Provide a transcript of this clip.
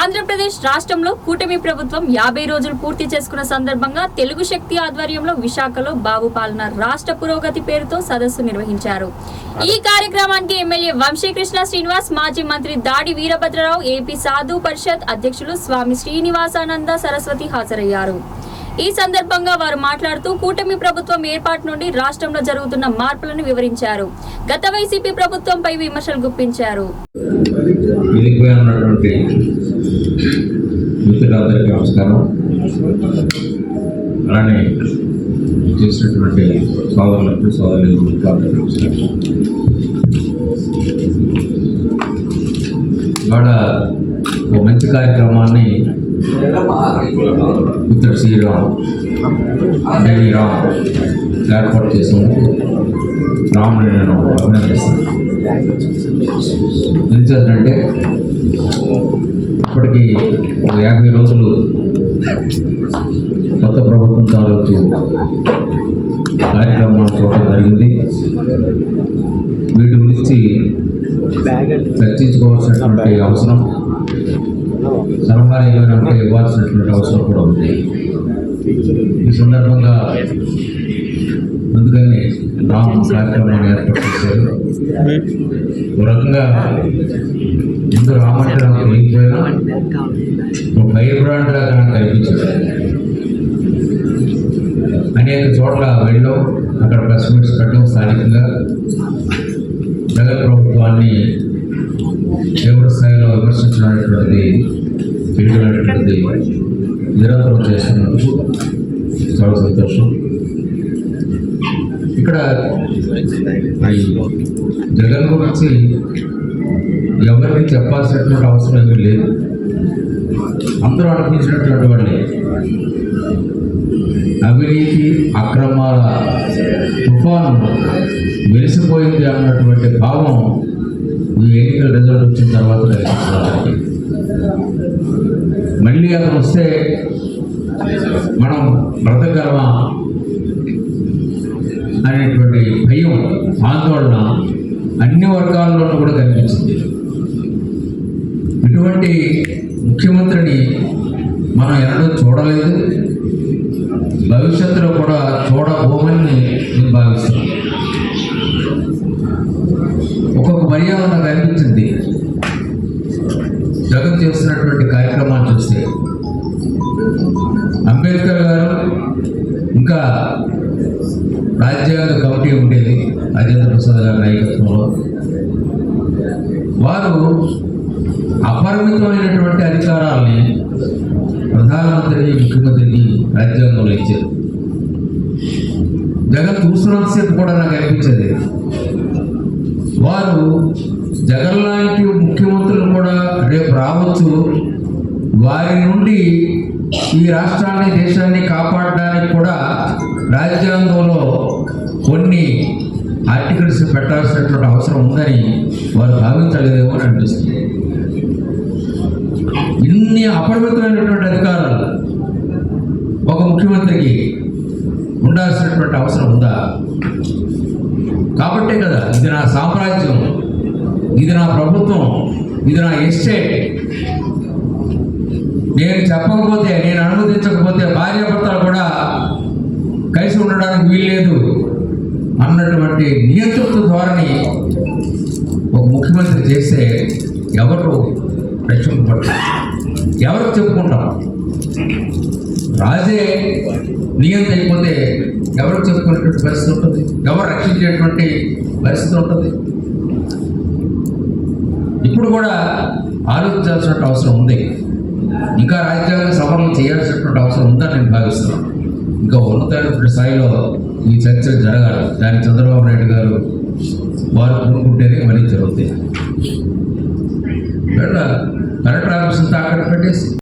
ఆంధ్రప్రదేశ్ రాష్ట్రంలో కూటమి ప్రభుత్వం 50 రోజులు పూర్తి చేసుకున్న సందర్భంగా తెలుగు శక్తి ఆధ్వర్యంలో విశాఖలో బాబు పాలన రాష్ట్ర పురోగతి పేరుతో సదస్సు నిర్వహించారు. ఈ కార్యక్రమానికి ఎమ్మెల్యే వంశీకృష్ణ శ్రీనివాస్, మాజీ మంత్రి దాడి వీరభద్రరావు, ఏపీ సాధు పరిషత్ అధ్యక్షులు స్వామి శ్రీనివాసానంద సరస్వతి హాజరయ్యారు. ఈ సందర్భంగా వారు మాట్లాడుతూ కూటమి ప్రభుత్వం ఏర్పాటు నుండి రాష్ట్రంలో జరుగుతున్న మార్పులను వివరించారు. గత వైసీపీ ప్రభుత్వంపై విమర్శలు గుప్పించారు. అలానే చేసినటువంటి సోదరులకు ఇవాళ ఒక మంచి కార్యక్రమాన్ని ఉత్తర శ్రీరామ్ ఏర్పాటు చేసినందుకు రాముని నేను అభినందిస్తాను. ఎందుకంటే ఇప్పటికీ 50 రోజులు కొత్త ప్రభుత్వం తాలూకు కార్యక్రమాలు చూడటం జరిగింది. వీటి గురించి చర్చించుకోవాల్సినటువంటి అవసరం, సలహాలు ఏమైనా ఇవ్వాల్సినటువంటి అవసరం కూడా ఉంది. ఈ సందర్భంగా అందుకని రామ్ కార్యక్రమాన్ని ఏర్పాటు చేశారు. ఒక రకంగా ముందు రామంటే నాకు తెలియకపోయినా ఒక ఫైర్ బ్రాండ్ లాగా నాకు కనిపించింది. అనేక చోట్ల వెళ్ళాం, అక్కడ ప్రెస్ మీట్స్ పెట్టడం, స్థానికంగా జగన్ ప్రభుత్వాన్ని తీవ్ర స్థాయిలో విమర్శించినటువంటిది, చేయగలటువంటిది నిరంతరం చేస్తున్నందుకు చాలా సంతోషం. ఇక్కడ జగన్ గురించి ఎవరికి చెప్పాల్సినటువంటి అవసరం ఏమీ లేదు. అందరూ అనిపించినటువంటి వాళ్ళే. అవినీతి అక్రమాల తుఫాను వెలిసిపోయింది అన్నటువంటి భావం ఈ ఎన్నికల రిజల్ట్ వచ్చిన తర్వాత మళ్ళీ అతను వస్తే మనం బ్రతకగలమా అనేటువంటి భయం, ఆందోళన అన్ని వర్గాల్లోనూ కూడా కనిపించింది. ఇటువంటి ముఖ్యమంత్రిని మనం ఎన్నడూ చూడలేదు, భవిష్యత్తులో కూడా చూడబోమని నేను భావిస్తున్నాను. ఒక్కొక్క మర్యాద నాకు అనిపించింది జగన్ చేస్తున్నటువంటి కార్యక్రమాలు చూస్తే. అంబేద్కర్ గారు, ఇంకా రాజ్యాంగ కమిటీ ఉండేది రాజేంద్ర ప్రసాద్ గారి నాయకత్వంలో, వారు అపరిమితమైనటువంటి అధికారాల్ని ప్రధానమంత్రికి, ముఖ్యమంత్రికి రాజ్యాంగంలో ఇచ్చారు. జగన్ చూస్తున్నంతసేపు కూడా నాకు అనిపించేది, వారు జగన్ లాంటి ముఖ్యమంత్రులు కూడా రేపు రావచ్చు, వారి నుండి ఈ రాష్ట్రాన్ని, దేశాన్ని కాపాడడానికి కూడా రాజ్యాంగంలో కొన్ని ఆర్టికల్స్ పెట్టాల్సినటువంటి అవసరం ఉందని వారు భావించలేదేమో అని అనిపిస్తుంది. ఇన్ని అపరిమితమైనటువంటి అధికారాలు ఒక ముఖ్యమంత్రికి ఉండాల్సినటువంటి అవసరం ఉందా? కాబట్టే కదా ఇది నా సామ్రాజ్యం, ఇది నా ప్రభుత్వం, ఇది నా ఎస్టేట్, నేను చెప్పకపోతే, నేను అనుమతించకపోతే భార్యాభర్తలు కూడా కలిసి ఉండడానికి వీల్లేదు అన్నటువంటి నియంతృత్వ ధోరణి ఒక ముఖ్యమంత్రి చేస్తే ఎవరు రక్షింపబడతారు? ఎవరు చెప్పుకుంటాం? రాజే నియంత అయిపోతే ఎవరు చెప్పుకునేటువంటి పరిస్థితి ఉంటుంది? ఎవరు రక్షించేటువంటి పరిస్థితి ఉంటుంది? ఇప్పుడు కూడా ఆలోచించాల్సిన అవసరం ఉంది. ఇంకా రాజ్యాంగ సవరణలు చేయాల్సినటువంటి అవసరం ఉందని నేను భావిస్తున్నాను. ఇంకా ఉన్నతమైనటువంటి స్థాయిలో ఈ చర్చలు జరగాలి. దానికి చంద్రబాబు నాయుడు గారు వారు కోరుకుంటేనే మళ్ళీ జరుగుతాయి. కలెక్టర్ ఆఫీస్ అంతా అక్కడ పెట్టేసి